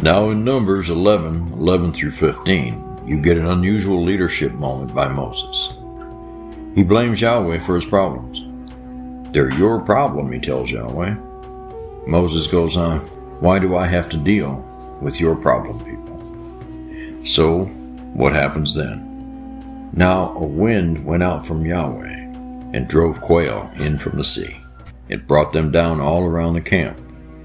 Now in Numbers 11 through 15, you get an unusual leadership moment by Moses. He blames Yahweh for his problems. They're your problem, he tells Yahweh. Moses goes on, why do I have to deal with your problem, people? So, what happens then? Now a wind went out from Yahweh and drove quail in from the sea. It brought them down all around the camp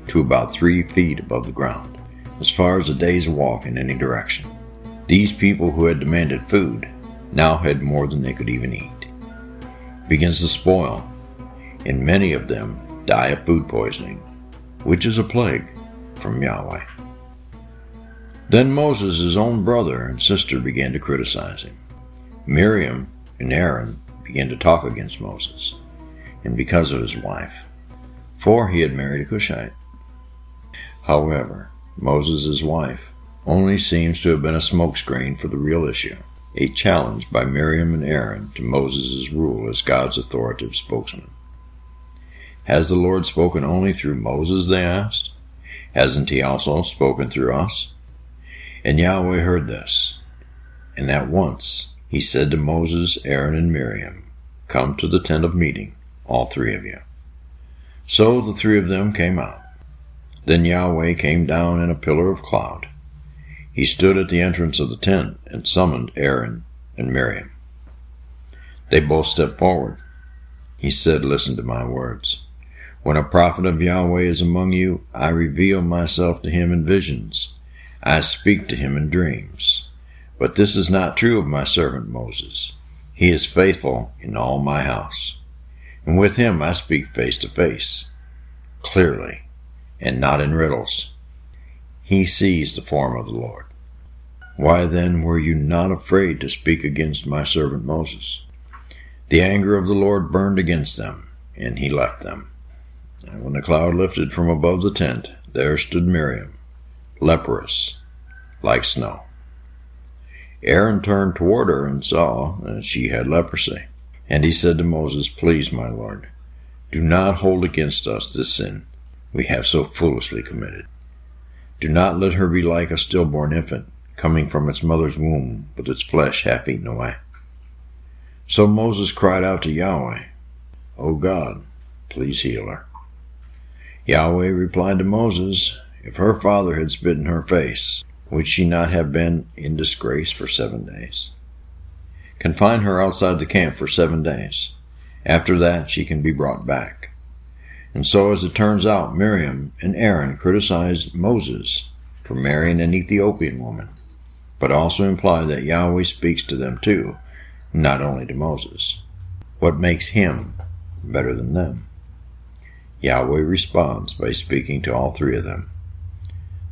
to about 3 feet above the ground, as far as a day's walk in any direction. These people who had demanded food now had more than they could even eat. It begins to spoil, and many of them die of food poisoning, which is a plague from Yahweh. Then Moses, his own brother and sister, began to criticize him. Miriam and Aaron began to talk against Moses, and because of his wife, for he had married a Cushite. However, Moses' wife only seems to have been a smokescreen for the real issue, a challenge by Miriam and Aaron to Moses' rule as God's authoritative spokesman. Has the Lord spoken only through Moses, they asked? Hasn't he also spoken through us? And Yahweh heard this, and at once he said to Moses, Aaron, and Miriam, come to the tent of meeting, all 3 of you. So the 3 of them came out. Then Yahweh came down in a pillar of cloud. He stood at the entrance of the tent and summoned Aaron and Miriam. They both stepped forward. He said, listen to my words. When a prophet of Yahweh is among you, I reveal myself to him in visions. I speak to him in dreams. But this is not true of my servant Moses. He is faithful in all my house. And with him I speak face to face, clearly, and not in riddles. He sees the form of the Lord. Why then were you not afraid to speak against my servant Moses? The anger of the Lord burned against them, and he left them. And when the cloud lifted from above the tent, there stood Miriam, leprous, like snow. Aaron turned toward her and saw that she had leprosy. And he said to Moses, please, my Lord, do not hold against us this sin we have so foolishly committed. Do not let her be like a stillborn infant, coming from its mother's womb, with its flesh half eaten away. So Moses cried out to Yahweh, O God, please heal her. Yahweh replied to Moses, if her father had spit in her face, would she not have been in disgrace for 7 days? Confine her outside the camp for 7 days. After that, she can be brought back. And so, as it turns out, Miriam and Aaron criticized Moses for marrying an Ethiopian woman, but also imply that Yahweh speaks to them too, not only to Moses. What makes him better than them? Yahweh responds by speaking to all 3 of them.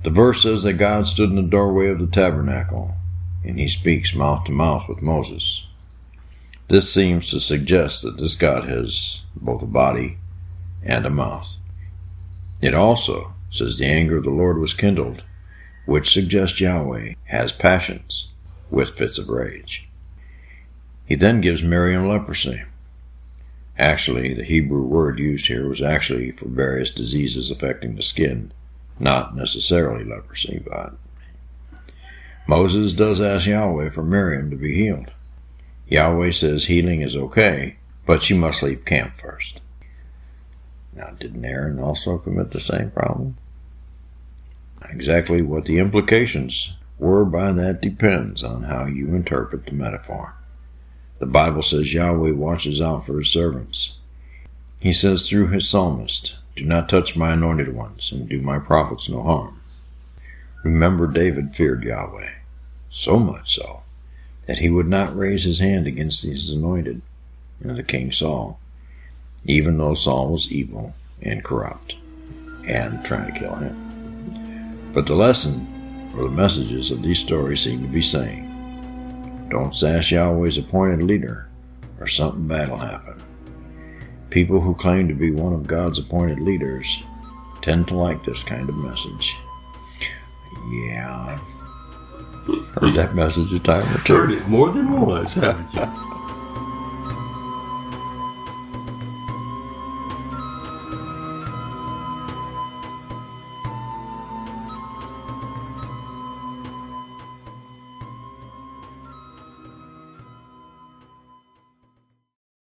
The verse says that God stood in the doorway of the tabernacle, and he speaks mouth to mouth with Moses. This seems to suggest that this God has both a body and a mouth. It also says the anger of the Lord was kindled, which suggests Yahweh has passions with fits of rage. He then gives Miriam leprosy. Actually, the Hebrew word used here was actually for various diseases affecting the skin, not necessarily leprosy, but Moses does ask Yahweh for Miriam to be healed. Yahweh says healing is okay, but she must leave camp first. Now, didn't Aaron also commit the same problem? Exactly what the implications were by that depends on how you interpret the metaphor. The Bible says Yahweh watches out for his servants. He says through his psalmist, do not touch my anointed ones, and do my prophets no harm. Remember, David feared Yahweh, so much so that he would not raise his hand against his anointed, the king Saul, even though Saul was evil and corrupt and trying to kill him. But the lesson or the messages of these stories seem to be saying, don't sass Yahweh's appointed leader, or something bad will happen. People who claim to be one of God's appointed leaders tend to like this kind of message. Yeah, I've heard that message a time or two. Heard it more than once, haven't you?